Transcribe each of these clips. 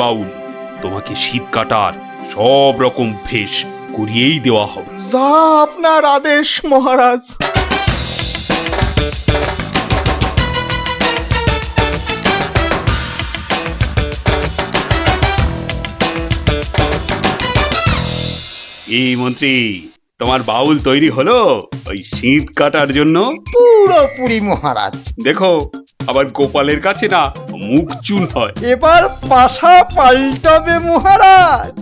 বাউল, তোমাকে শীত কাটার সব রকম ভেষ করিয়েই দেওয়া হবে। যা আপনার আদেশ মহারাজ। এই মন্ত্রী, তোমার বাউল তৈরি হলো ওই শীত কাটার জন্য? পুরোপুরি মহারাজ। দেখো, আবার গোপালের কাছে না মুখ চুন হয়। এবার পাশা পাল্টাবে মহারাজ।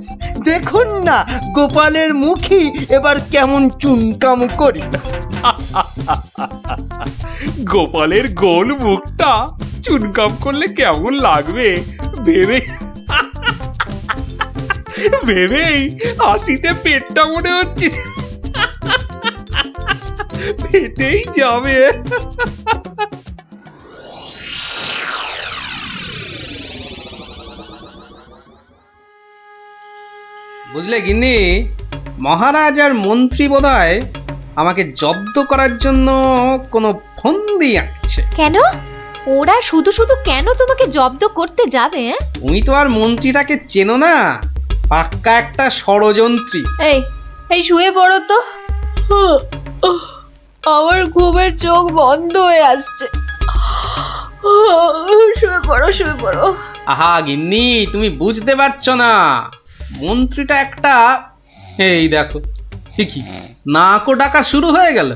দেখুন না গোপালের মুখী এবার কেমন চুনকাম করি। গোপালের গোল মুখটা চুনকাম করলে কেমন লাগবে ভেবে ভেবেই হাসিতে পেটটা মনে হচ্ছে ফেটেই যাবে। বুঝলে গিন্নি, মহারাজ আর মন্ত্রী বোধহয় আমাকে জব্দ করার জন্য কোনো ফন্দি আঁকছে। কেন? ওরা শুধু শুধু কেন তোমাকে জব্দ করতে যাবে? তুমি তো আর মন্ত্রীটাকে চেনো না, পাক্কা একটা ষড়যন্ত্রী। এই এই শুয়ে পড়ো তো। আমার ঘুমের চোখ বন্ধ হয়ে আসছে। শুয়ে পড়ো, শুয়ে পড়ো। আহা গিন্নি, তুমি বুঝতে পারছো না, মন্ত্রীটা একটা, এই দেখো ঠিকই নাকও ডাকা শুরু হয়ে গেল।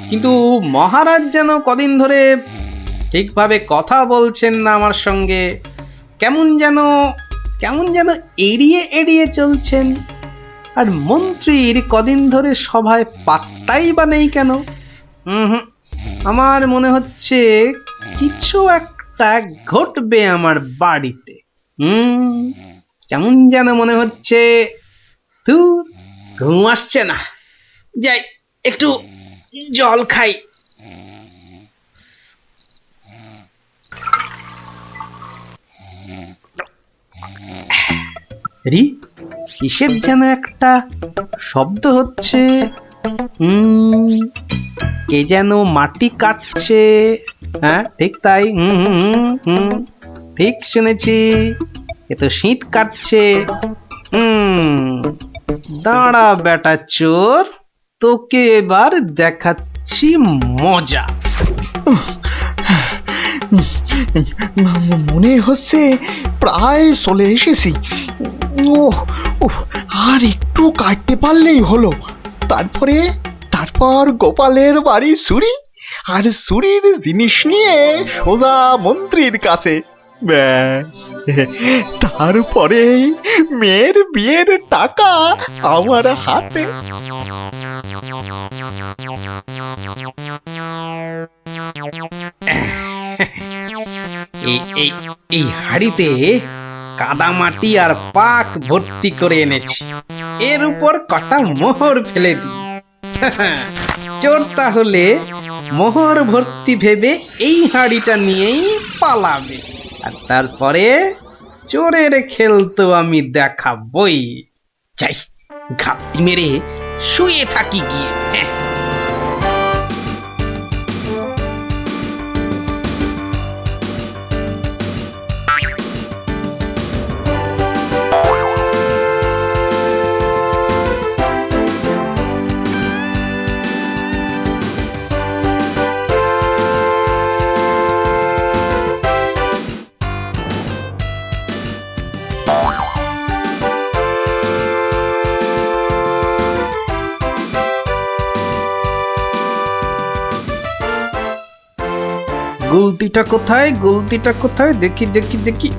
কিন্তু মহারাজ যেন কদিন ধরে ঠিকভাবে কথা বলছেন না আমার সঙ্গে, কেমন যেন এড়িয়ে এড়িয়ে চলছেন। আর মন্ত্রীর কদিন ধরে সভায় পাত্তাই বা নেই কেন? আমার মনে হচ্ছে কিছু একটা ঘটবে আমার বাড়িতে। কেমন যেন মনে হচ্ছে। ধুর, ঘুম আসছে না, যাই একটু জল খাই। রি, কিসের যেন একটা শব্দ হচ্ছে। কে যেন মাটি কাটছে। হ্যাঁ ঠিক তাই, ঠিক শুনেছি, এ তো শীত কাটছে। দাঁড়া বেটা চোর, তোকে এবার দেখাচ্ছি মজা। মনে হচ্ছে প্রায় চলে এসেছি। ওহ ওহ, আর একটু কাটতে পারলেই হলো। তারপর গোপালের বাড়ি চুরি, আর চুরির জিনিস নিয়ে সোজা মন্ত্রীর কাছে। ব্যাস, তারপরে মেয়ের বিয়ের টাকা আমার হাতে। এই হাড়িতে কাদা মাটি আর পাক ভর্তি করে এনেছি, এর উপর কটা মোহর ফেলে দিই। চোর তাহলে মোহর ভর্তি ভেবে এই হাড়িটা নিয়েই পালাবে, আর তারপরে চোরের খেল তো আমি দেখাবই। চাই ঘাপটি মেরে শুয়ে থাকি গিয়ে। গুলতিটা কোথায়, গুলতিটা কোথায়, দেখি দেখি দেখি।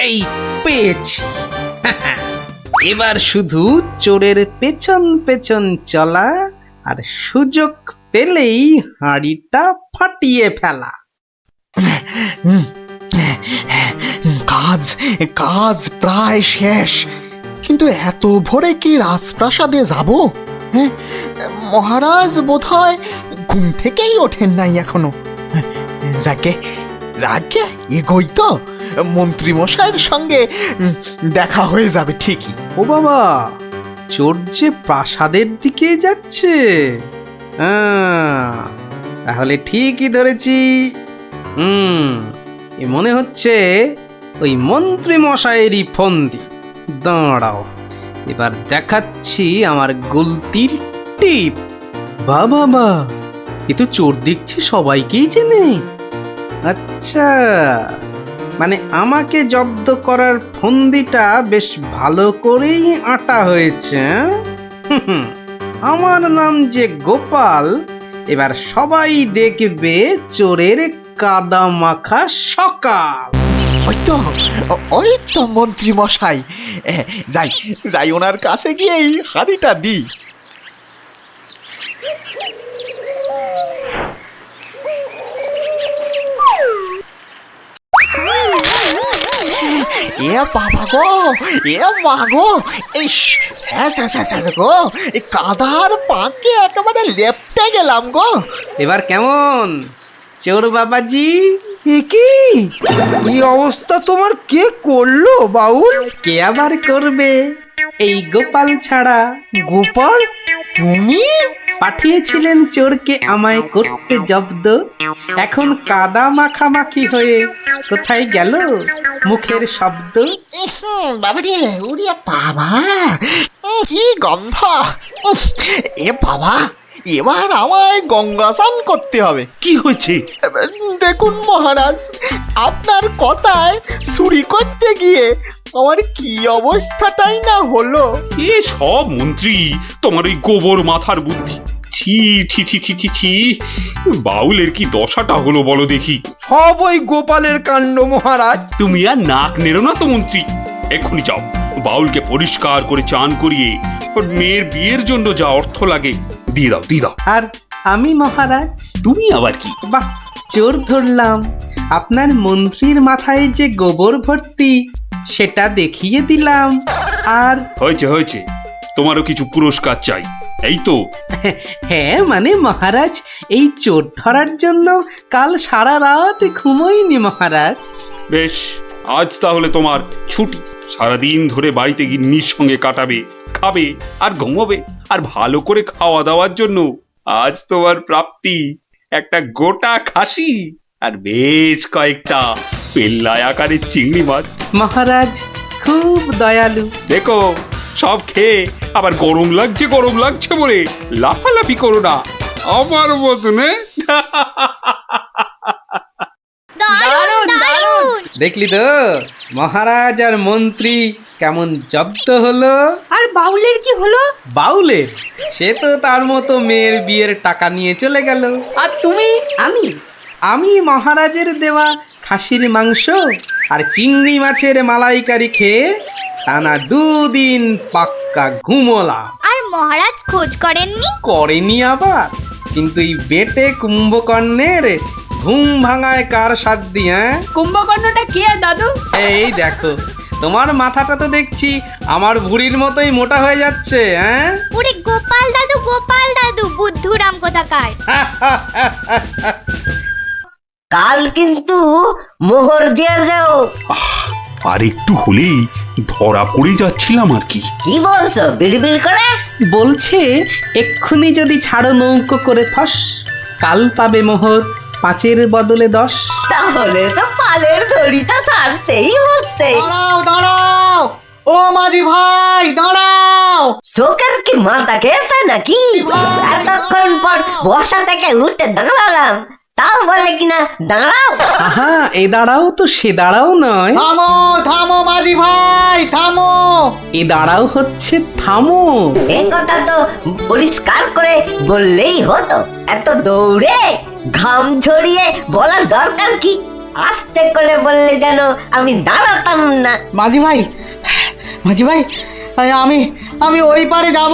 এই পেয়েছি। এবার শুধু চোরের পেছন পেছন চলা, আর সুযোগ পেলেই হাঁড়িটা ফাটিয়ে ফেলা। কাজ কাজ প্রায় শেষ, কিন্তু এত ভোরে কি রাজপ্রাসাদে যাব? হ্যাঁ, মহারাজ বোধহয় ঘুম থেকেই ওঠেন নাই এখনো। যাকে যাকে এগোই তো, মন্ত্রী মশাইয়ের সঙ্গে দেখা হয়ে যাবে ঠিকই। ও বাবা, চোর যে প্রাসাদের দিকে যাচ্ছে। তাহলে ঠিকই ধরেছি। এ মনে হচ্ছে ওই মন্ত্রী মশাইয়েরই ফন্দি। দাঁড়াও, এবার দেখাচ্ছি আমার গুলতির টিপ। বাবা, এ তো চোর দেখছি সবাইকেই চেনে। আচ্ছা, মানে আমাকে জব্দ করার ফন্দিটা বেশ ভালো করেই আঁটা হয়েছে। হুম, আমার নাম যে গোপাল, এবার সবাই দেখবে চোরের কাদা মাখা সকাল। ওই তো মন্ত্রী মশাই, যাই যাই ওনার কাছে গিয়ে এই হাঁড়িটা দিই। এ বাবা গো, এ মা গো, এই গো, এই কাদার পাকে একেবারে লেপটে গেলাম গো। এবার কেমন চোর বাবাজি? এ কি, এই অবস্থা তোমার কে করলো বাউল? কে আবার করবে, এই গোপাল ছাড়া। গোপাল, তুমি? পাঠিয়েছিলেন চোরকে আমায় করতে জব্দ, এখন কাদা মাখামাখি হয়ে কোথায় গেল মুখের শব্দ? বাবারে, ওরে বাবা, কি গন্ধ! এ বাবা, এবার আমায় গঙ্গা স্নান করতে হবে। কি হয়েছে? দেখুন মহারাজ, আপনার কথায় চুরি করতে গিয়ে আমার কি অবস্থাটাই না হলো। এ সব মন্ত্রী তোমার ওই গোবর মাথার বুদ্ধি। ছি ছি ছি ছি ছি ছি, বাউলের কি দশাটা হলো বলো দেখি। সব ওই গোপালের কাণ্ড মহারাজ। তুমি আর নাক নেড়ো না তো মন্ত্রী, এক্ষুনি যাও বাউলকে পরিষ্কার করে চান করিয়ে ওর মেয়ের বিয়ের জন্য যা অর্থ লাগে দিয়ে দাও, দিয়ে দাও। আর আমি মহারাজ? তুমি আবার কি? বাহ, চোর ধরলাম, আপনার মন্ত্রীর মাথায় যে গোবর ভর্তি সেটা দেখিয়ে দিলাম। আর হয়েছে হয়েছে, তোমারও কিছু পুরস্কার চাই, এই তো। হ্যাঁ মানে মহারাজ, এই চোর ধরার জন্য কাল সারা রাত ঘুমোইনি মহারাজ। বেশ, আজ তাহলে তোমার ছুটি। সারাদিন ধরে বাড়িতে গিন্নির সঙ্গে কাটাবে, খাবে আর ঘুমোবে। আর ভালো করে খাওয়া দাওয়ার জন্য আজ তোমার প্রাপ্তি একটা গোটা খাসি আর বেশ কয়েকটা পেল্লায় আকারের চিংড়ি মাছ। মহারাজ খুব দয়ালু। দেখো, সব খেয়ে আবার গরম লাগছে গরম লাগছে বলে লাফালাফি করো না আমার মতনে। দারুণ দারুণ। দেখলি তো মহারাজ আর মন্ত্রী কেমন জব্দ হলো। আর বাউলের কি হলো? বাউলের, সে তো তার মতো মেয়ের বিয়ের টাকা নিয়ে চলে গেল। আর তুমি? আমি মহারাজের দেওয়া খাসির মাংস আর চিংড়ি মাছের মালাইকারি খেয়ে টানা 2 দিন পাক্কা ঘুমোলাম। আর মহারাজ খোঁজ করেননি? করেনি আবার, কিন্তু এই বেটে কুম্ভকর্ণের ঘুম ভাঙায় কার সাধ্যি? হ্যাঁ, কুম্ভকর্ণটা কে দাদু? এই দেখো, তোমার মাথাটা তো দেখছি আমার ভুঁড়ির মতোই মোটা হয়ে যাচ্ছে। হ্যাঁ, ওরে গোপাল দাদু, বুদ্ধুরাম কোথাকার। কাল কিন্তু মোহর দিয়ে যাও। আর একটু হলেই ধরা পড়ে যাচ্ছিলাম আর কি। কি বলছো বিড়বিড় করে? বলছে এক্ষুনি যদি ছাড়ো নৌকো করে ফস, কাল পাবে মোহর 5-এর বদলে 10। তাহলে তো পালের দড়িটা ছাড়তেই হচ্ছে। দাঁড়াও দাঁড়াও, ও মাঝি ভাই দাঁড়াও। শোকের কি মাথা খেয়েছে নাকি? এতক্ষণ পর বসা থেকে উঠে দাঁড়ালাম, তাও বলে কিনা দাঁড়াও। আহা, এ দাঁড়াও তো সে দাঁড়াও নয়, থামো থামো মাঝি ভাই থামো। এ দাঁড়াও হচ্ছে থামো। এ কথা তো পরিষ্কার করে বললেই হতো। এত দৌড়ে ঘাম ঝরিয়ে বলার দরকার কি? আস্তে করে বললে যেন আমি দাঁড়াতাম না। মাঝি ভাই, আমি ওই পারে যাব,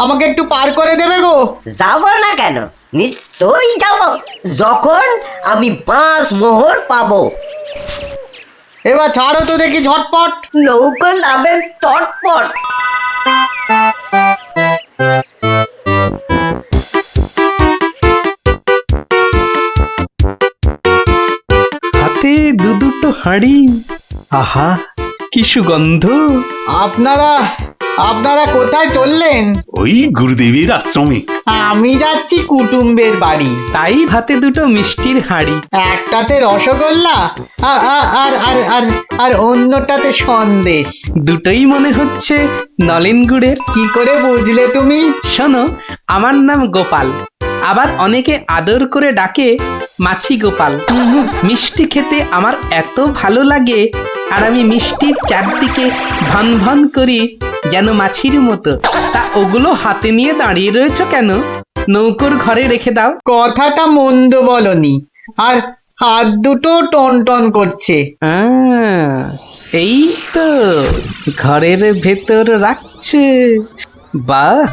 আমাকে একটু পার করে দেবে গো? যাব না কেন? নিশ্চয়ই যাব, যখন আমি 5 মোহর পাবো। এবার ছাড়ো তো দেখি ঝটপট। নৌকো যাবে চটপট। হাতে 2-2 হাঁড়ি, আহা কি সুগন্ধ। আপনারা আপনারা কোথায় চললেন? ওই গুরুদেবের আশ্রমে। আমি যাচ্ছি কুটুম্বের বাড়ি। তাই ভাতে দুটো মিষ্টির হাঁড়ি। একটাতে রসগোল্লা আ- আ- আর আর আর আর অন্যটাতে সন্দেশ। দুটোই মনে হচ্ছে নলেন গুড়ের। কি করে বুঝলে তুমি? শোনো, আমার নাম গোপাল, আবার অনেকে আদর করে ডাকে মাছি গোপাল। মিষ্টি খেতে আমার এত ভালো লাগে, আর আমি মিষ্টির চারদিকে ভন ভন করি যেন মাছির মতো। তা ওগুলো হাতে নিয়ে দাঁড়িয়ে রয়েছো কেন? নৌকোর ঘরে রেখে দাও। কথাটা মন্দ বলনি, আর হাত দুটো টন টন করছে। এই তো ঘরের ভেতর রাখছে। বাহ,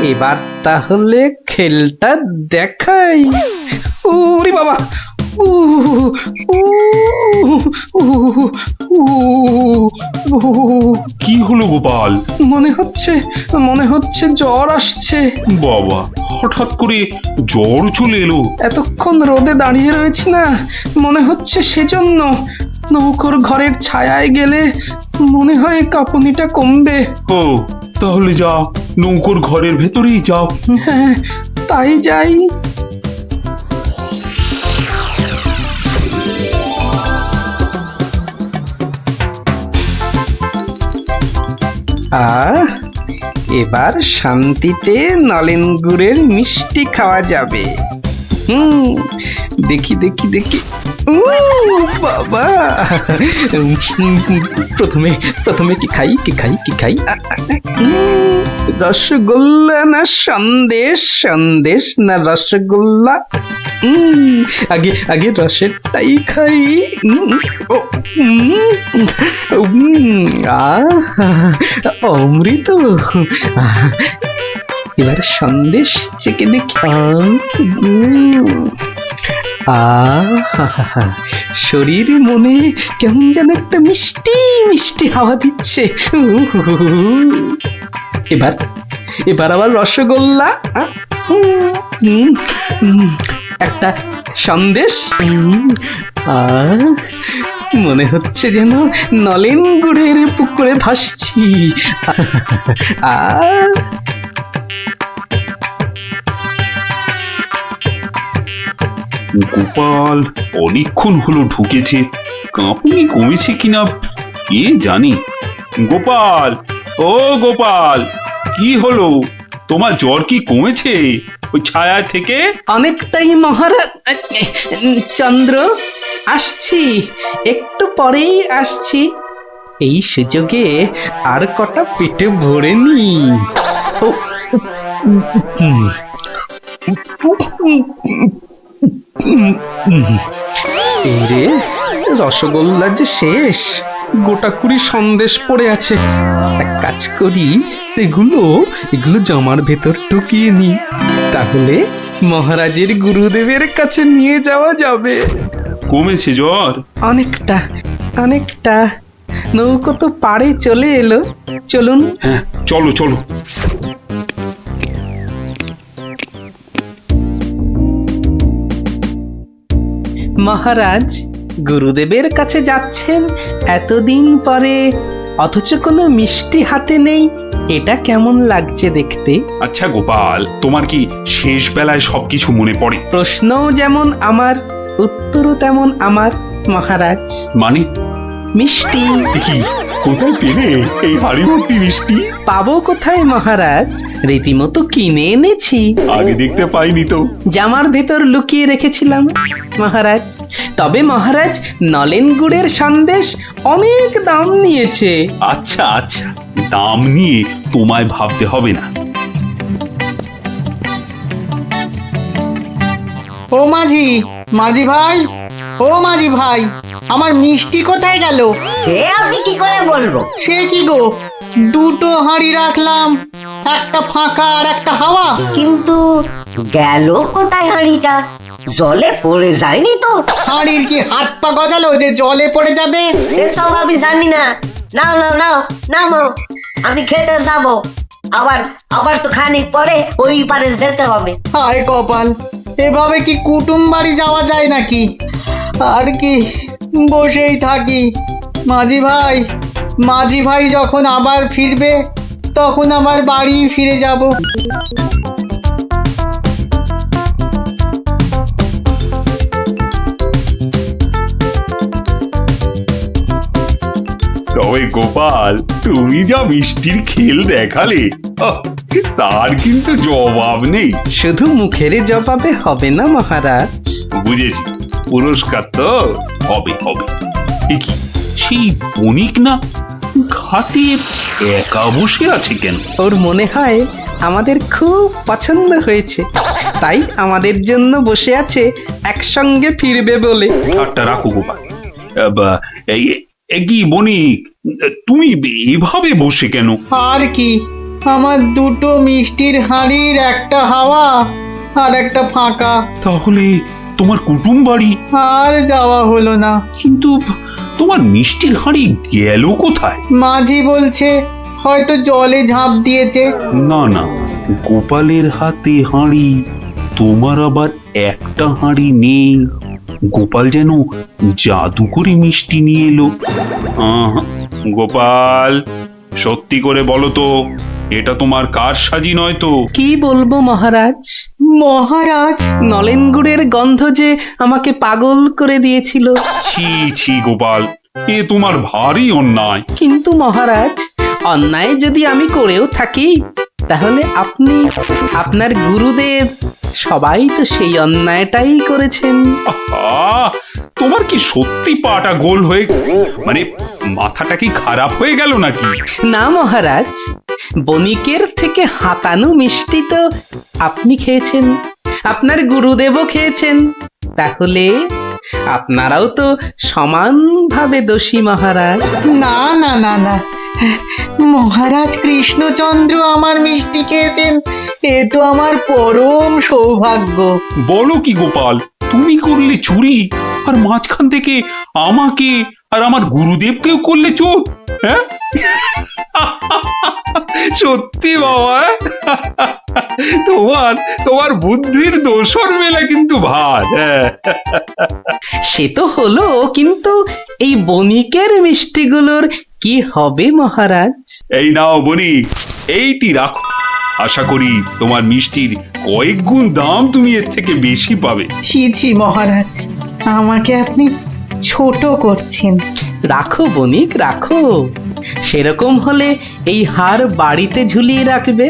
এবার তাহলে খেলটা দেখাই। ওরে বাবা, উ, উ, উ, উ, উ, কি হলো গোপাল? মনে হচ্ছে জ্বর আসছে। বাবা, হঠাৎ করে জ্বর চলে এলো? এতক্ষণ রোদে দাঁড়িয়ে রয়েছি না, মনে হচ্ছে সেজন্য। নৌকোর ঘরের ছায়ায় গেলে মনে হয় কাঁপুনিটা কমবে। ও, তাহলে যাও, নৌকোর ঘরের ভেতরেই যাও। হ্যাঁ, তাই যাই। এবার শান্তিতে নলেন গুড়ের মিষ্টি খাওয়া যাবে। দেখি দেখি দেখি। বাবা, প্রথমে কি খাই কি খাই কি খাই? রসগোল্লা না সন্দেশ? সন্দেশ না রসগোল্লা? আগে আগে রসেরটাই খাই। অমৃত। এবার সন্দেশ চেকে দেখি। শরীর মনে কেমন যেন একটা মিষ্টি মিষ্টি হাওয়া দিচ্ছে। এবার আবার রসগোল্লা, একটা সন্দেশ। মনে হচ্ছে যেন নলেন গুড়ের পুকুরে ভাসছি। গোপাল অনেকক্ষণ হলো ঢুকেছে, কাঁপুনি কমেছে কিনা কে জানে। গোপাল, ও গোপাল, কি হলো? তোমার জ্বর কি কমেছে ওই ছায়া থেকে? অনেকটাই মহারাজ। চন্দ্র, আসছি, একটু পরেই আসছি। এই সুযোগে আর কটা পেটে ভরে নি। রে, রসগোল্লা যে শেষ, গোটা কুড়ি সন্দেশ পড়ে আছে। এক কাজ করি, এগুলো জামার ভেতর ঢুকিয়ে নি, তাহলে মহারাজের গুরুদেবের কাছে নিয়ে যাওয়া যাবে। কমেছে জ্বর? অনেকটা অনেকটা। নৌকো তো পাড়ে চলে এলো, চলুন। হ্যাঁ, চলো চলো। মহারাজ, গুরুদেবের কাছে যাচ্ছেন এতদিন পরে, অথচ কোনো মিষ্টি হাতে নেই। এটা কেমন লাগছে দেখতে? আচ্ছা গোপাল, তোমার কি শেষ বেলায় সবকিছু মনে পড়ে? প্রশ্নও যেমন আমার, উত্তরও তেমন আমার মহারাজ। মানে? মিষ্টি। কি, কোথায় পেলে এই হাড়ি ভর্তি মিষ্টি? পাবো কোথায় মহারাজ, রীতিমতো কিনে এনেছি। আগে দেখতে পাইনি তো। জামার ভেতর লুকিয়ে রেখেছিলাম মহারাজ। তবে মহারাজ, নলেন গুড়ের সন্দেশ অনেক দাম নিয়েছে। আচ্ছা আচ্ছা, দাম নিয়ে তোমায় ভাবতে হবে না। ও মাঝি, মাঝি ভাই, ও মাঝি ভাই, আমার মিষ্টি কোথায় গেল? সে আমি কি করে বলবো? সে কি গো, দুটো হাঁড়ি রাখলাম, একটা ফাঁকা আর একটা হাওয়া। কিন্তু গেল কোথায় হাঁড়িটা? জলে পড়ে যায়নি তো? হাঁড়ির কি হাত পা গজালো যে জলে পড়ে যাবে? সেসব আমি জানি না। নাও নাও নাও নামো, আমি খেতে যাবো। আবার তো খানিক পরে ওই পারে যেতে হবে। হায় কপাল, এভাবে কি কুটুম বাড়ি যাওয়া যায় নাকি? আর কি বসেই থাকি। মাঝি ভাই যখন আবার ফিরবে তখন আবার বাড়ি ফিরে যাব। তবে গোপাল, তুমি যা মিষ্টির খেল দেখালে, আহ, তার কিন্তু জবাব নেই। শুধু মুখের জবাবে হবে না মহারাজ। বুঝেছি, পুরস্কার তো হবে হবে। এ কি, সেই বণিক না ঘাটে একা বসে আছে কেন? ওর মনে হয় আমাদের খুব পছন্দ হয়েছে, তাই আমাদের জন্য বসে আছে একসঙ্গে ফিরবে বলে। ঠাট্টা রাখো গোপাল। কি বণিক, তুমি এভাবে বসে কেন? আর কি, আমার দুটো মিষ্টির হাঁড়ির একটা হাওয়া আর একটা ফাঁকা। তাহলে তোমার কুটুম বাড়ি? আর যাওয়া হলো না। কিন্তু তোমার মিষ্টির হাঁড়ি গেল কোথায়? মাঝি বলছে হয়তো জলে ঝাঁপ দিয়েছে। না না, গোপালের হাতে হাঁড়ি, তোমার আবার একটা হাঁড়ি নেই। গোপাল যেন জাদু করে মিষ্টি নিয়ে এলো। গোপাল, সত্যি করে বলো তো, এটা তোমার কারসাজি নয় তো? কি বলবো মহারাজ? মহারাজ, নলেন গুড়ের গন্ধ যে আমাকে পাগল করে দিয়েছিল। ছি ছি গোপাল, এ তোমার ভারী অন্যায়। কিন্তু মহারাজ, অন্যায় যদি আমি করেও থাকি, তাহলে আপনি, আপনার গুরুদেব, সবাই তো সেই অন্যায়টাই করেছেন। আহা, তোমার কি সত্যি পাটা গোল হয়ে, মানে মাথাটা কি খারাপ হয়ে গেল নাকি? না মহারাজ, বণিকের থেকে হাতানো মিষ্টি তো আপনি খেয়েছেন, আপনার গুরুদেবও খেয়েছেন, তাহলে আপনারাও তো সমানভাবে দোষী মহারাজ। না না না না, মহারাজ কৃষ্ণচন্দ্র আমার মিষ্টি খেয়েছেন, এ তো আমার পরম সৌভাগ্য। বলো কি গোপাল, তুমি করলে চুরি, আর মাঝখান থেকে আমাকে আর আমার গুরুদেবকেও করলে চোর? হ্যাঁ? সত্যি বাবা, তোমার তোমার বুদ্ধির দোসর মেলা কিন্তু ভার। হ্যাঁ, সে তো হলো, কিন্তু এই বণিকের মিষ্টিগুলোর কি হবে মহারাজ? এই নাও বণিক, এইটি রাখো। আশা করি তোমার মিষ্টির কয়েক গুণ দাম তুমি এর থেকে বেশি পাবে। ছি ছি মহারাজ, আমাকে আপনি ছোট করছেন। রাখো বণিক, রাখো। সেরকম হলে এই হার বাড়িতে ঝুলিয়ে রাখবে।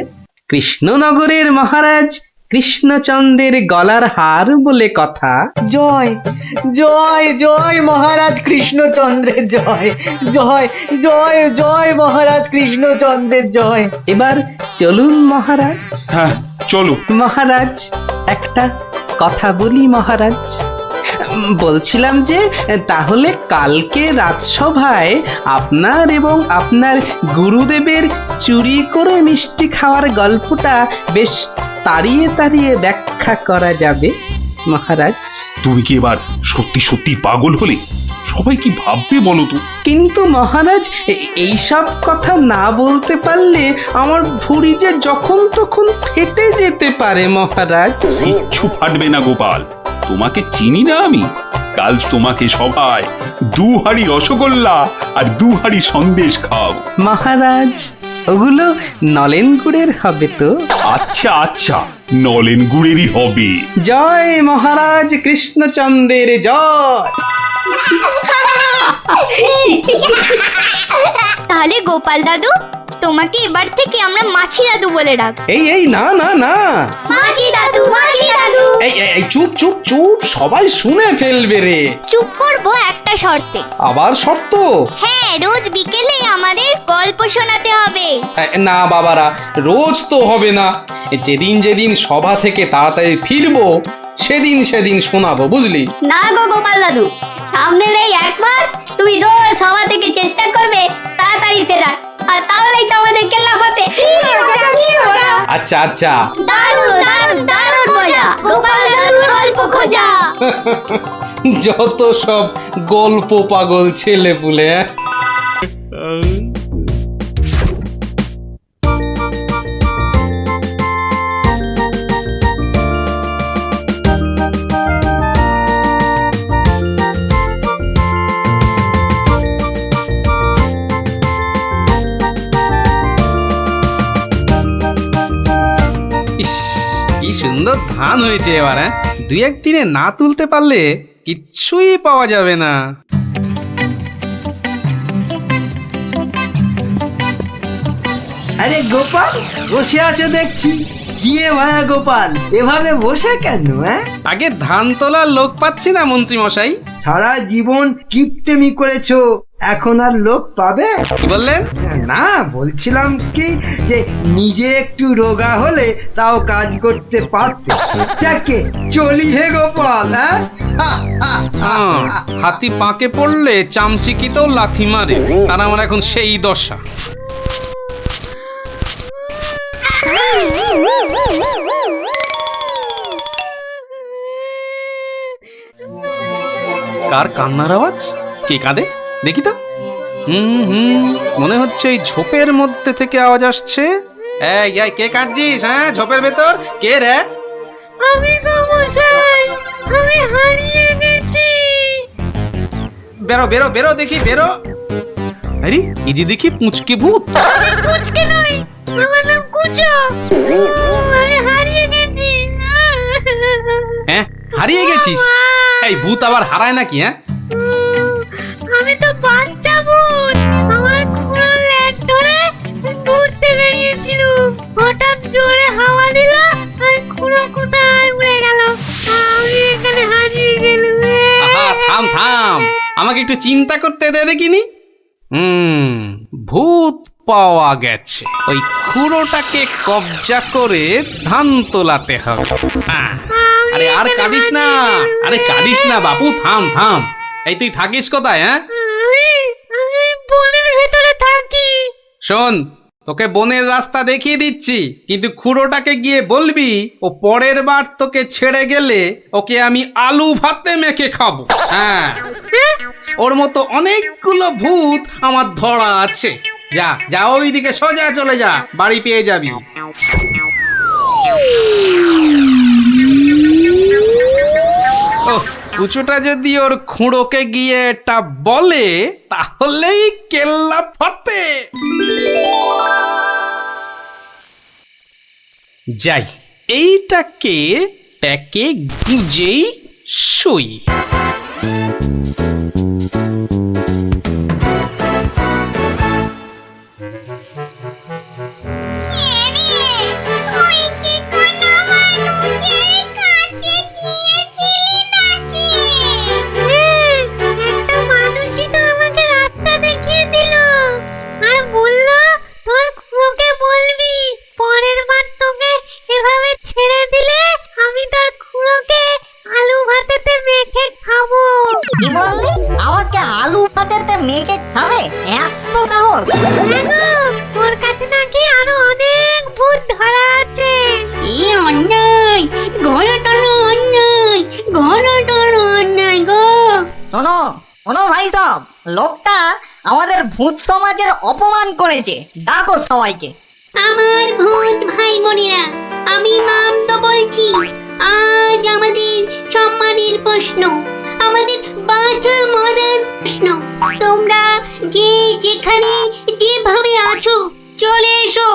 কৃষ্ণনগরের মহারাজ কৃষ্ণচন্দ্রের গলার হার বলে কথা। জয় জয় জয় মহারাজ কৃষ্ণচন্দ্রের জয়, জয় জয় জয় মহারাজ কৃষ্ণচন্দ্রের জয়। এবার চলুন মহারাজ। হ্যাঁ, চলো। মহারাজ, একটা কথা বলি মহারাজ। বলছিলাম যে, তাহলে কালকে রাজসভায় আপনার এবং আপনার গুরুদেবের চুরি করে মিষ্টি খাওয়ার গল্পটা বেশ তাড়িয়ে তাড়িয়ে ব্যাখ্যা করা যাবে মহারাজ। তুমি কি এবার সত্যি সত্যি পাগল হলে? সবাই কি ভাববে বলো তো? কিন্তু মহারাজ, এইসব কথা না বলতে পারলে আমার ভুঁড়ি যে যখন তখন ফেটে যেতে পারে মহারাজ। কিচ্ছু ফাটবে না গোপাল, তোমাকে চিনি না আমি? কাল তোমাকে সবাই 2 হাঁড়ি রসগোল্লা আর 2 হাঁড়ি সন্দেশ খাওয়াবো। মহারাজ, ওগুলো নলেন গুড়ের হবে তো? আচ্ছা আচ্ছা, নলেন গুড়েরই হবে। জয় মহারাজ কৃষ্ণচন্দ্রের জয়। তাহলে গোপাল দাদু, তোমাকে এবার থেকে আমরা মাছি দাদু বলে ডাক। এই এই, না না না, মাছি দাদু, মাছি দাদু। এই চুপ চুপ চুপ, সবাই শুনে ফেলবে রে। চুপ করবো একটা শর্তে। আবার শর্ত? হ্যাঁ, রোজ বিকেলে আমাদের গল্প শোনাতে হবে। না বাবারা, রোজ তো হবে না। যেদিন যেদিন সভা থেকে তাড়াতাড়ি ফিরবো, সেদিন সেদিন শোনাবো, বুঝলি? না গো গোপাল দাদু, সামনের এই 1 মাস তুমি রোজ সভা থেকে চেষ্টা করবে তাড়াতাড়ি ফেরার, আর তাহলেই তো আমাদের কেল্লা ফতে। আচ্ছা আচ্ছা। দারুণ দারুণ দারুণ মজা, গোপাল দাদুর গল্প খোঁজা। যত সব গল্প পাগল ছেলে পুলে। সুন্দর ধান হয়েছে এবার, হ্যাঁ? দুই একদিনে না তুলতে পারলে কিচ্ছুই পাওয়া যাবে না। আরে গোপাল, বসে আছো দেখছি। কি এ ভায়া গোপাল, এভাবে বসে কেন? আগে ধান তোলার লোক পাচ্ছি না মন্ত্রী মশাই। সারা জীবন কিপটেমি করেছো, এখন আর লোক পাবে? কি বললেন? না, বলছিলাম কি যে নিজে একটু রোগা হলে তাও কাজ করতে পারতে। যাকে চলি হে গোপাল। হাতি পাকে পড়লে চামচিকিতেও লাথি মারে, আর আমার এখন সেই দশা। কার কান্নার আওয়াজ? কে কাঁদে দেখি তো। মনে হচ্ছে এই ঝোপের মধ্যে থেকে আওয়াজ আসছে। এই কে কাঁদছিস? হ্যাঁ, ঝোপের ভেতর কে রে? আমি তো মশাই, আমি হারিয়ে গেছি। বেরো বেরো বেরো দেখি, বেরো। আরে এই যে দেখি পুঁচকে ভূত। আমি কুচকে নই, আমার নাম কুচো। আমি হারিয়ে গেছি। হ্যাঁ, হারিয়ে গেছিস? এই ভূত আবার হারায় নাকি? হ্যাঁ, আমি তো বাচ্চা ভূত। আমার খুঁড়ো লেজ ধরে ঘুরতে বেরিয়েছিল, হঠাৎ জোরে হাওয়া দিল আর খুঁড়ো কোথায় উড়ে গেল। আমি এখানে হারিয়ে গেলাম। আহা, থাম থাম, আমাকে একটু চিন্তা করতে দে দেখিনি। ভূত পাওয়া গেছে, ওই খুঁড়োটাকে কবজা করে ধান তোলাতে হবে। হ্যাঁ, আরে আর কাঁদিস না, আরে কাঁদিস না বাপু, থাম থাম। এই তুই থাকিস কোথায়? হ্যাঁ, আমি বনের ভেতরে থাকি। শোন, তোকে বনের রাস্তা দেখিয়ে দিচ্ছি, কিন্তু খুঁড়োটাকে গিয়ে বলবি ও পরের বার তোকে ছেড়ে গেলে ওকে আমি আলু ভাতে মেখে খাবো। হ্যাঁ, ওর মতো অনেকগুলো ভূত আমার ধরা আছে। যা যা, ওইদিকে সোজা চলে যা, বাড়ি পেয়ে যাবি। কুচুটা যদি ওর খুঁড়োকে গিয়ে এটা বলে তাহলেই কেল্লা ফাটে। যাই, এইটাকে প্যাকে গুজেই শুই। একটা মানুষই তো আমাকে রাস্তা দেখিয়ে দিল আর বলল তোর খুঁড়োকে বলবি পরের বার তোকে এভাবে ছেড়ে দিলে আমি তোর খুঁড়োকে আলু ভাতেতে মেখে খাবো। কি বললি? আমাকে আলু ভাতেতে মেখে খাবে? এত সাহস? হ্যাঁ গো, ওর কাছে নাকি আরো অনেক ভূত ধরা আছে। এ অন্যায়, ঘোরতর অন্যায়, ঘোরতর অন্যায় গো। শোনো শোনো ভাই সব, লোকটা আমাদের ভূত সমাজের অপমান করেছে। ডাকো সবাইকে। আমার ভূত ভাই বোনেরা, আমি নাম তো বলছি। আজ আমাদের সম্মানের প্রশ্ন, আমাদের বাঁচা মরার প্রশ্ন। তোমরা যে যেখানে যেভাবে আছো চলে এসো,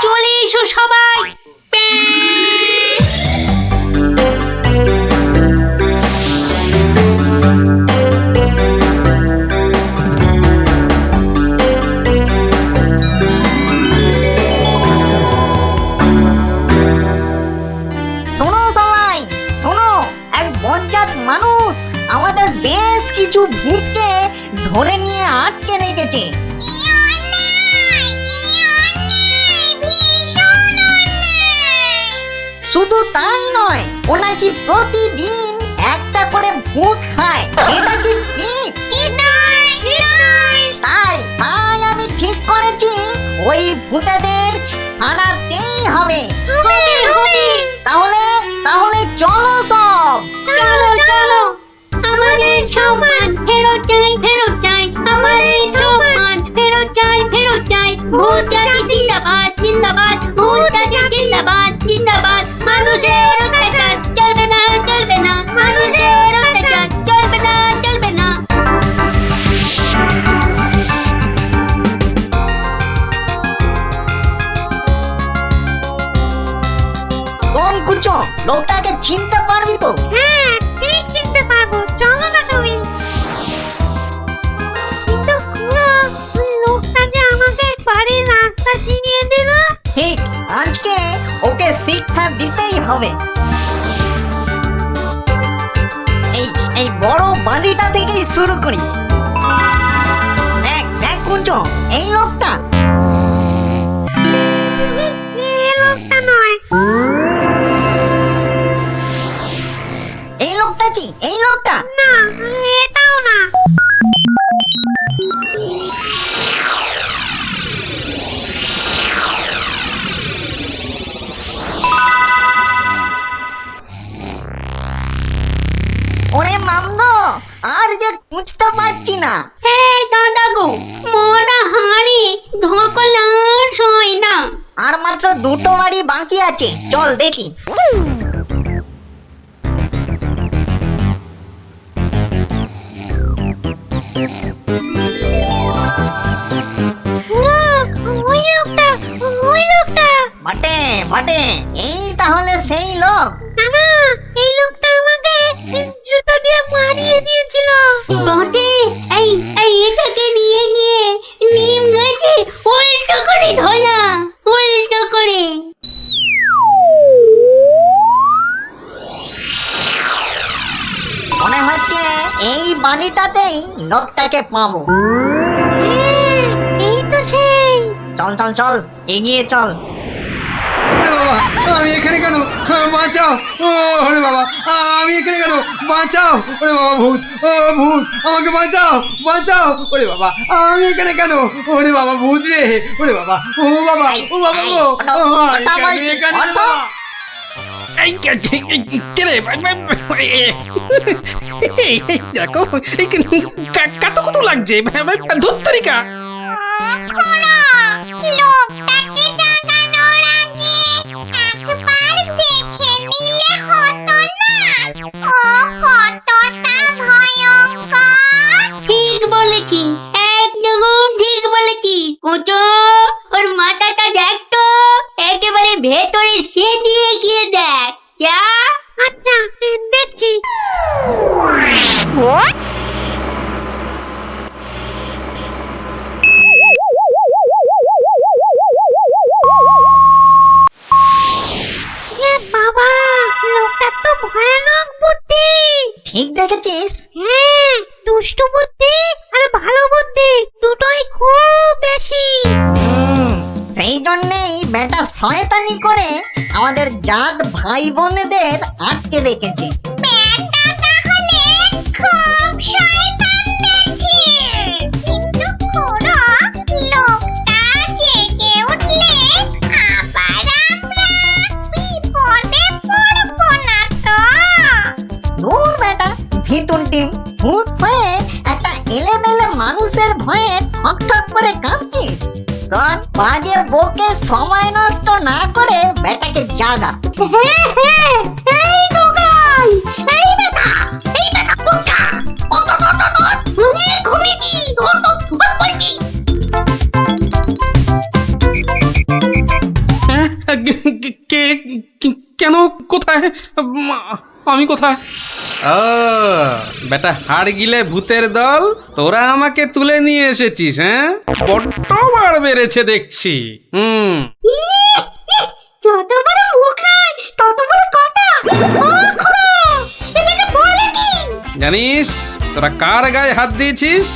চলে এসো সবাই। শোনো সবাই, শোনো, এক বজ্জাত মানুষ আমাদের বেশ কিছু ভূতকে ধরে নিয়ে আটকে রেখেছে। শুধু তাই নয়, ও নাকি প্রতিদিন একটা করে ভূত খায়। এটা কি ঠিক? তাই তাই আমি ঠিক করেছি ওই ভূতেদের হারাতেই হবে। তাহলে তাহলে চলো সব। চলো চলো, আমাদের সম্মান ফেরত চাই, ফেরত চাই, আমাদের সম্মান ফেরত চাই, ফেরত চাই। ভূত জাতি জিন্দাবাদ, জিন্দাবাদ, ভূত জাতি জিন্দাবাদ, জিন্দাবাদ। মানুষের অত্যাচার চলবে না, চলবে না, মানুষের অত্যাচার চলবে না, চলবে না। শঙ্কুচ কুঞ্চো, লোকটাকে চিনতে পারবি তো? হ্যাঁ ঠিক চিনতে পারবো, চলো না তুমি। কিন্তু খুড়ো, ওই লোকটা যে আমাকে বাড়ির রাস্তা চিনিয়ে দিল। ঠিক, আজকে ওকে শিক্ষা দিতেই হবে। এই বড় বাড়িটা থেকেই শুরু করি। দেখ দেখ কুঞ্চো, এই লোকটা। এই লোকটা নয়। এই লোকটা কি? এই লোকটা? না, এটাও না। ওরে মামগো, আর যে খুঁজতে পারছি না। হ্যাঁ দাদা গো, মরা হাঁড়ি ধকল আর সয় না। আর মাত্র দুটো বাড়ি বাকি আছে, চল দেখি। খুড়ো, ওই লোকটা, ওই লোকটা। বটে বটে, এই তাহলে সেই লোক। না, এই লোকটা আমাকে জুতো দিয়ে মারিয়ে দিয়েছিল। বটে, এই এই এটাকে নিয়ে গিয়ে নিম গাছে উল্টো করে ধরা, উল্টো করে। মনে হচ্ছে এই বাড়িটাতেই লোকটাকে পাবো। হ্যাঁ, এই তো সেই। চল চল চল, এগিয়ে চল। ওরে বাবা, আমি এখানে কেন? বাঁচাও! ওরে বাবা, আমি এখানে কেন? বাঁচাও! ওরে বাবা, ভূত! ও ভূত, আমাকে বাঁচাও! বাঁচাও! ওরে বাবা, আমি এখানে কেন? ওরে বাবা, ভূত রে! ওরে বাবা, ও বাবা, ও বাবা গো! আমি এখানে কেন? দেখো কত কত লাগছে ধুত্তরিকা। লোকটাকে জাগানোর আগে একবার দেখে নিলে হতো না? ও কতটা ভয়ঙ্কর। ঠিক বলেছি, একদম ঠিক বলেছি। কুটো, ওর মাথাটা দেখ তো, একেবারে ভেতরে সেদিয়ে গিয়ে দেখ। যা। আচ্ছা, দেখছি। এ বাবা, লোকটার তো ভয়ানক বুদ্ধি। ঠিক দেখেছিস? হ্যাঁ, দুষ্টু বুদ্ধি আর ভালো বুদ্ধি দুটোই খুব বেশি। সেই জন্যেই বেটা শয়তানি করে আমাদের জাত ভাই বোনেদের আটকে রেখেছে। ব্যাটা তাহলে খুব শয়তান দেখছি। কিন্তু খুড়ো, লোকটা জেগে উঠলে আবার আমরা বিপদে পড়বো না তো? দূর বেটা, ভিতুর ডিম, ভূত হয়ে একটা এলেমেলে মানুষের ভয়ে ঠক ঠক করে কাঁপছিস। শোন, বাজে বকে সময় নষ্ট না করে বেটাকে জাগা। হ্যাঁ হ্যাঁ, এই দোকান, এই বেটা, এই বেটা কোনটা? ঘুমিয়েছি, ধর তো, বলছি। হ্যাঁ, কেন, কোথায়, আমি কোথায়? ও বেটা, হাড় গিলে ভূতের দল, তোরা আমাকে তুলে নিয়ে এসেছিস? হ্যাঁ, বড্ড বার বেড়েছে দেখছি। যত বড় মুখ নয় তত বড় কথা। ও খুড়ো, এটা বলে কি? জানিস তোরা কার গায়ে হাত দিয়েছিস?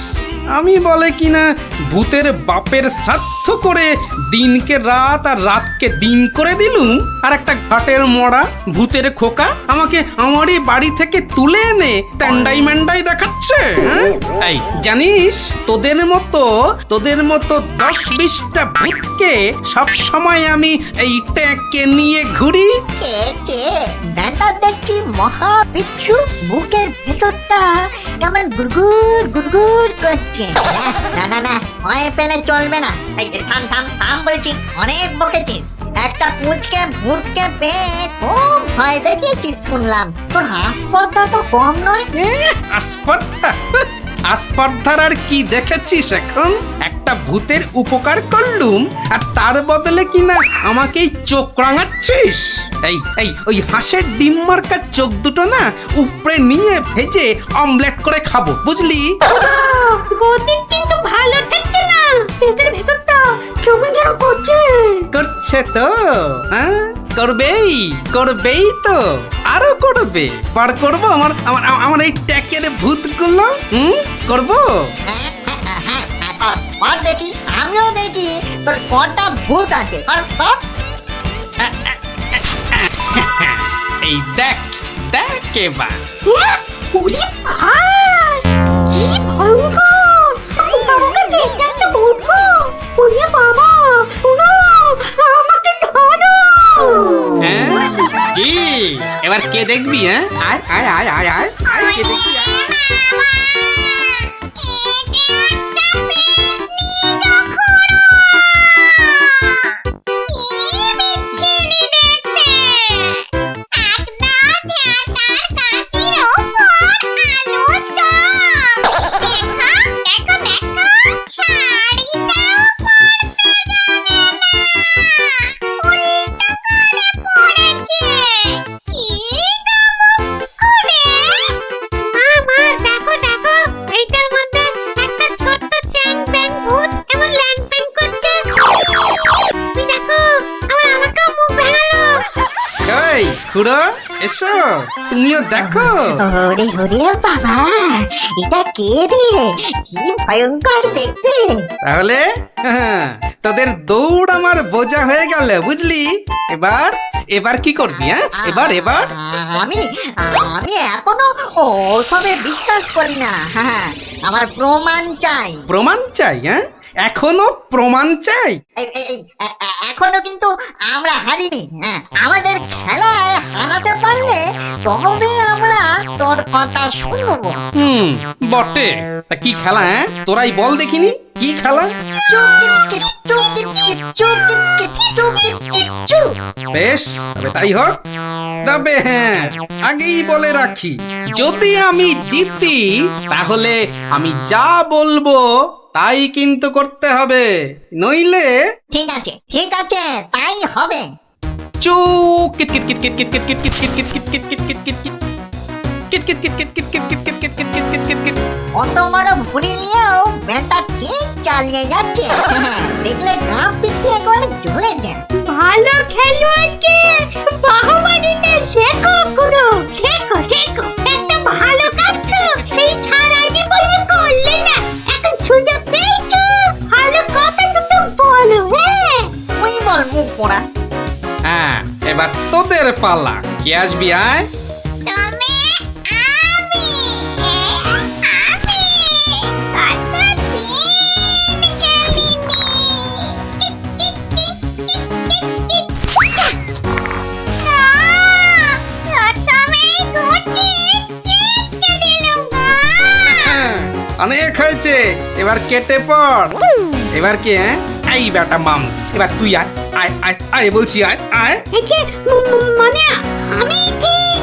আমি বলে কিনা ভূতের বাপের শ্রাদ্ধ করে দিনকে রাত আর রাতকে দিন করে দিলুম, আর একটা ঘাটের মরা ভূতের খোকা আমাকে আমারই বাড়ি থেকে তুলে এনে ট্যান্ডাই ম্যান্ডাই দেখাচ্ছে। হ্যাঁ? এই জানিস, তোদের মতো 10-20টা ভূতকে সব সময় আমি এই ট্যাঁকে নিয়ে ঘুরি। কে ব্যাটা দেখছি মহা বিচ্ছু, বুকের ভেতরটা কেমন গুড়গুড় গুড়গুড় করছে। না না না, ভয় পেলে চলবে না। এই থাম থাম থাম বলছি, অনেক বকেছিস। একটা পুচকে ভূতকে পেয়ে খুব ভয় দেখিয়েছিস শুনলাম। তোর হাসপাতাল তো কম নয়। আসপাতা আস্পর্ধার আর কি দেখেছিস এখন? একটা ভূতের উপকার করলুম আর তার বদলে কিনা আমাকেই চোখ রাঙাচ্ছিস। এই ওই হাঁসের ডিম মার্কার চোখ দুটো না উপরে নিয়ে ভেজে অমলেট করে খাবো, বুঝলি? গতি কিন্তু ভালো থাকছে না, পেটের ভেতরটা কেমন যেন করছে। করছে তো, হ্যাঁ করবেই তো, আরো করবে। পার করবো আমার এই ট্যাকের ভূতগুলো, করবো। কর দেখি, আমিও দেখি তোর কটা ভূত আছে। কর। এই দেখ এবার। ওরে বাস, কি ভয়ঙ্কর! আমাকে দেখতে একটা ভূত গো। ওরে বাবা, শোনো, আমাকে ধরো। হ্যাঁ কি এবার কে দেখবি? হ্যাঁ আয় কে দেখবি? খুড়ো এসো, তুমিও দেখো। ওরে বাবা, এটা কে রে? কি ভয়ঙ্কর দেখতে। তাহলে তোদের দৌড় আমার বোঝা হয়ে গেল, বুঝলি? এবার কি করবি? হ্যাঁ এবার আমি এখনো ওসবে বিশ্বাস করি না। হ্যাঁ, আমার প্রমাণ চাই। প্রমাণ চাই? হ্যাঁ এখনো প্রমাণ চাই? এখনো কিন্তু আমরা হারিনি। হ্যাঁ, আমাদের খেলায় হারাতে পারলে তবে আমরা তোর কথা শুনবো। বটে। তা কি খেলা? হ্যাঁ তোরাই বল দেখিনি, কি খেলা? বেশ, তবে তাই হোক। তবে হ্যাঁ, আগেই বলে রাখি, যদি আমি জিতি তাহলে আমি যা বলবো তাই কিন্তু করতে হবে, নইলে ঠিক আছে তাই হবে। চুপ kit kit kit kit kit kit kit kit kit kit kit kit kit kit kit অত বড় ভুড়ি নিয়েও বেটা ঠিক চালিয়ে যাচ্ছে। দেখলে গাঁ পিটি একবারে ঝুলে যায়। ভালো খেলোয়াড়কে বাহবা দিতে শেখো গুরু, শেখো। একটা ভালো কাজ তো এই সারা জীবনে করলে না, এখন সুযোগ পেয়েছো, ভালো কথা দুটো বলো। হ্যাঁ তুই বল মুখ পোড়া। হ্যাঁ এবার তোদের পালা। কে আসবি? আয়। অনেক হয়েছে, এবার কেটে পড়। এবার কে? এই বেটা মাম, এবার তুই আয় বলছি, আয়। মানে আমি ঠিক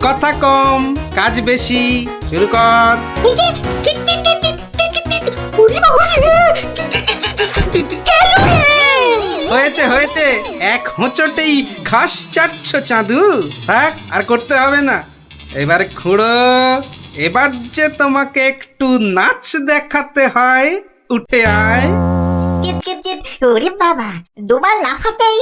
কথা কম কাজ বেশি, শুরু কর। হয়েছে, এক হোঁচটেই ঘাস চাটছ চাঁদু। থাক, আর করতে হবে না। এবার খুঁড়ো, এবার যে তোমাকে একটু নাচ দেখাতে হয়, উঠে আয়। ওরে বাবা, দুবার লাফাতেই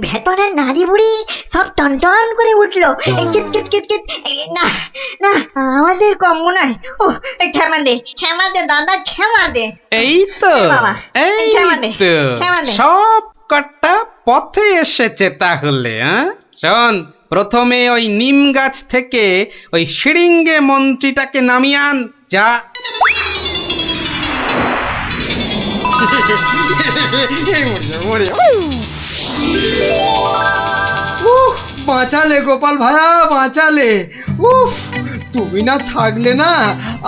ভেতরের নারী বুড়ি সব টন করে উঠলো। না আমাদের কম মনে হয়। ও ক্ষমা দে দাদা, ক্ষমা দে। এই তো বাবা, এই তো সব কটা পথে এসেছে তাহলে। শোন, প্রথমে ওই নিম গাছ থেকে ওই শিরিঙ্গে মন্ত্রীটাকে নামিয়ে আন, যা। বাঁচালে গোপাল ভাইয়া, বাঁচালে। উফ, তুমি না থাকলে না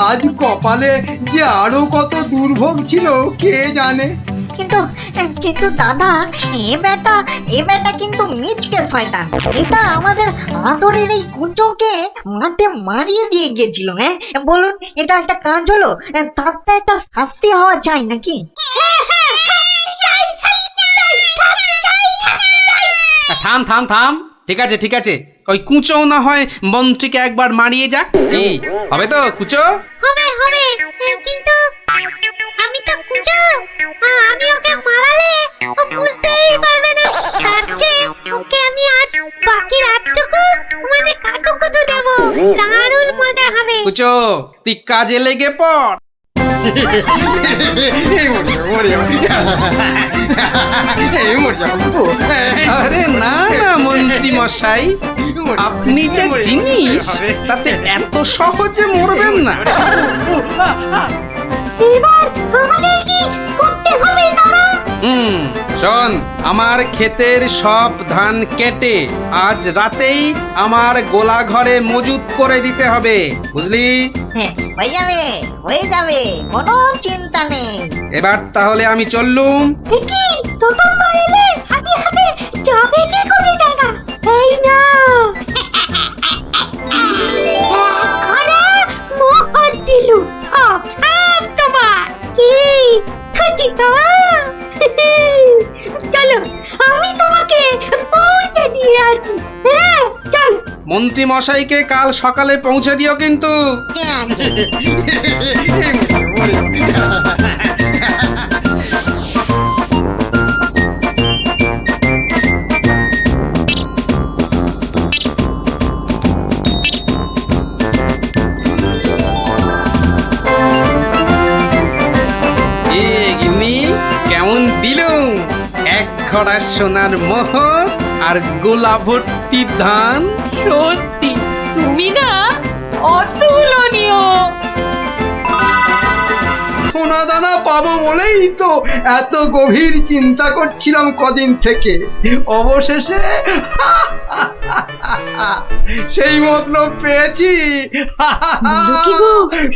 আজ কপালে যে আরো কত দুর্ভোগ ছিল কে জানে। কিন্তু কিন্তু দাদা, এ বেটা কিন্তু মিচকে শয়তান। এটা আমাদের আদরের এই কুঞ্জকে মাঠে মারিয়ে দিয়ে গেছিল। হ্যাঁ বলুন, এটা একটা কাজ হলো? তার তো একটা শাস্তি হওয়া চাই নাকি? থাম থাম থাম, ঠিক আছে ঠিক আছে, ওই কুঁচো না হয় মন্ত্রীকে একবার মারিয়ে যাক। এই হবে তো কুঁচো? হবে হবে, কিন্তু আমি তো কুঁজো, আমি ওকে মারালে ও বুঝতেই পারবে না। তার চেয়ে ওকে আমি আজ বাকি রাতটুকু মানে কাকুকুতু দেবো, দারুণ মজা হবে। কুঁচো তুই কাজে লেগে পড়। আরে না না মন্ত্রী মশাই, আপনি যে জিনিস তাতে এত সহজে মরবেন না। এবার আমাদের কি করতে হবে দাদা? শোন, আমার ক্ষেতের সব ধান কেটে আজ রাতেই আমার গোলা ঘরে মজুত করে দিতে হবে, বুঝলি? হ্যাঁ, হয়ে যাবে, কোনো চিন্তা নেই। এবার তাহলে আমি চললুম। কি প্রথমবার এলে হাতে হাতে যাবে কি করে দাদা? এই না ঘরে মোহর দিলু, সব সব তোমার। কি খুশি তো? চলো, আমি তোমাকে পৌঁছে দিয়ে আছি। হ্যাঁ চল। মন্ত্রী মশাইকে কাল সকালে পৌঁছে দিও কিন্তু। কেমন দিলুম এক ঘড়া সোনার মোহর আর গোলা ভর্তি ধান। সত্যি তুমি না অতুলনীয়। সোনা দানা পাবো বলেই তো এত গভীর চিন্তা করছিলাম কদিন থেকে। অবশেষে সেই মতলব পেয়েছি।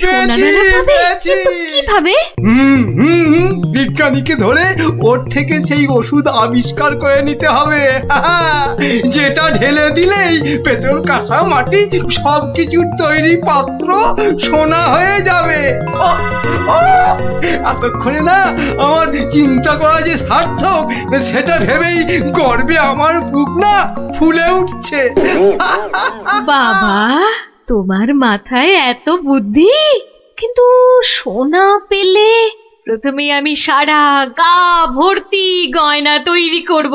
পেয়েছি পেয়েছি। কিভাবে? বিজ্ঞানীকে ধরে ওর থেকে সেই ওষুধ আবিষ্কার করে নিতে হবে, যেটা ঢেলে দিলেই পেট্রোল, কাঁসা, মাটি সবকিছুর তৈরি পাত্র সোনা হয়ে যাবে। এতক্ষণে না আমার চিন্তা করা যে সার্থক সেটা ভেবেই গর্বে আমার বুক না ফুলে উঠছে। বাবা, তোমার মাথায় এত বুদ্ধি! কিন্তু সোনা পেলে প্রথমে আমি সারা গা ভর্তি গয়না তৈরি করব,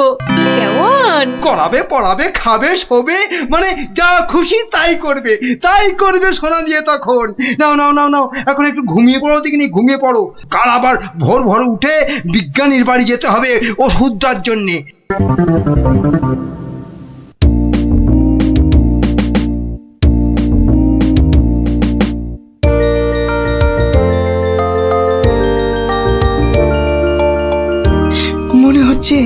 কেমন? করাবে, পড়াবে, খাবে, শোবে, মানে যা খুশি তাই করবে সোনা দিয়ে। তখন নাও নাও নাও নাও, এখন একটু ঘুমিয়ে পড়ো, দেখিনি ঘুমিয়ে পড়ো। কাল আবার ভোর ভোর উঠে বিজ্ঞানীর বাড়ি যেতে হবে ওষুধটার জন্যে। মনে হচ্ছে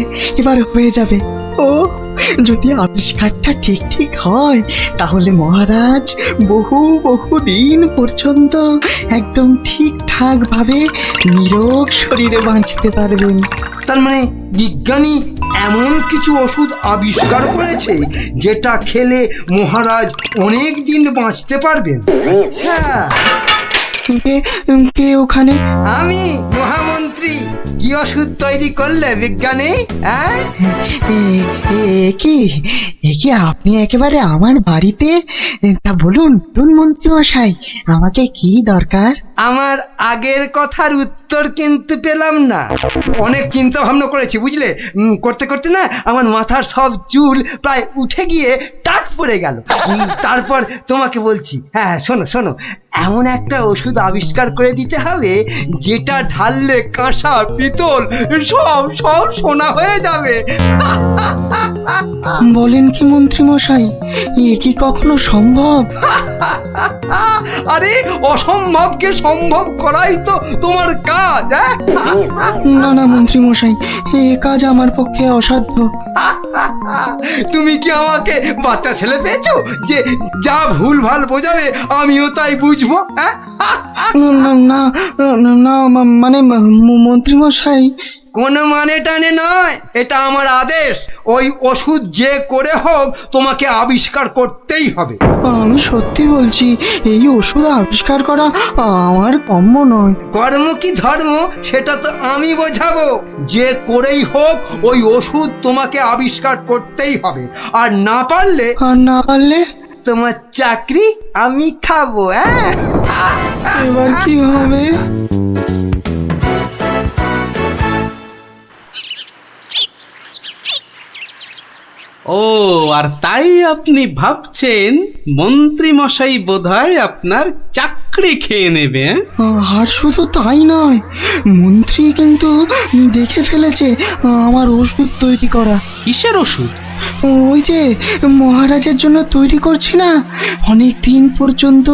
এবার হয়ে যাবে। ও যদি আবিষ্কারটা ঠিক ঠিক হয় তাহলে মহারাজ বহু দিন পর্যন্ত একদম ঠিকঠাক ভাবে নিরোগ শরীরে বাঁচতে পারবেন। তার মানে বিজ্ঞানী এমন কিছু ওষুধ আবিষ্কার করেছে যেটা খেলে মহারাজ অনেক দিন বাঁচতে পারবেন। আচ্ছা, কে ওখানে? আমি মহামন্ত্রী। কি ওষুধ তৈরি করলে বিজ্ঞানী? কি আপনি একেবারে আমার বাড়িতে? তা বলুন মন্ত্রী মশাই, আমাকে কি দরকার? আমার আগের কথার উত্তর কিন্তু পেলাম না। অনেক চিন্তা ভাবনা করেছি বুঝলে, করতে করতে না আমার মাথার সব চুল প্রায় উঠে গিয়ে টাক পড়ে গেল। তারপর তোমাকে বলছি, হ্যাঁ শোনো শোনো, এমন একটা ওষুধ আবিষ্কার করে দিতে হবে যেটা ঢাললে কাঁসা, পিতল সব সব সোনা হয়ে যাবে। বলেন কি মন্ত্রী মশাই, এ কি কখনো সম্ভব? আরে অসম্ভবকে সম্ভব করাই তো তোমার কাজ। না না মন্ত্রী মশাই, এ কাজ আমার পক্ষে অসাধ্য। তুমি কি আমাকে বাচ্চা ছেলে পেয়েছো যে যা ভুল ভাল বোঝাবে আমিও তাই বুঝবো? না না না, মানে মন্ত্রী মশাই, কোনো মানে টানে নয়, এটা আমার আদেশ। ওই ওষুধ যে করে হোক তোমাকে আবিষ্কার করতেই হবে। আমি সত্যি বলছি, এই ওষুধ আবিষ্কার করা আমার কম্য নয়। কর্ম কি ধর্ম সেটা তো আমি বোঝাবো। যে করেই হোক ওই ওষুধ তোমাকে আবিষ্কার করতেই হবে, আর না পারলে আর না পারলে তোমার চাকরি আমি খাবো। হ্যাঁ, এবার কি হবে? ও, আর তাই আপনি ভাবছেন মন্ত্রী মশাই বোধহয় আপনার চাকরি খেয়ে নেবে? আর শুধু তাই নয়, মন্ত্রী কিন্তু দেখে ফেলেছে আমার ওষুধ তৈরি করা। কিসের ওষুধ? ওই যে মহারাজের জন্য তৈরি করছি না, অনেক দিন পর্যন্ত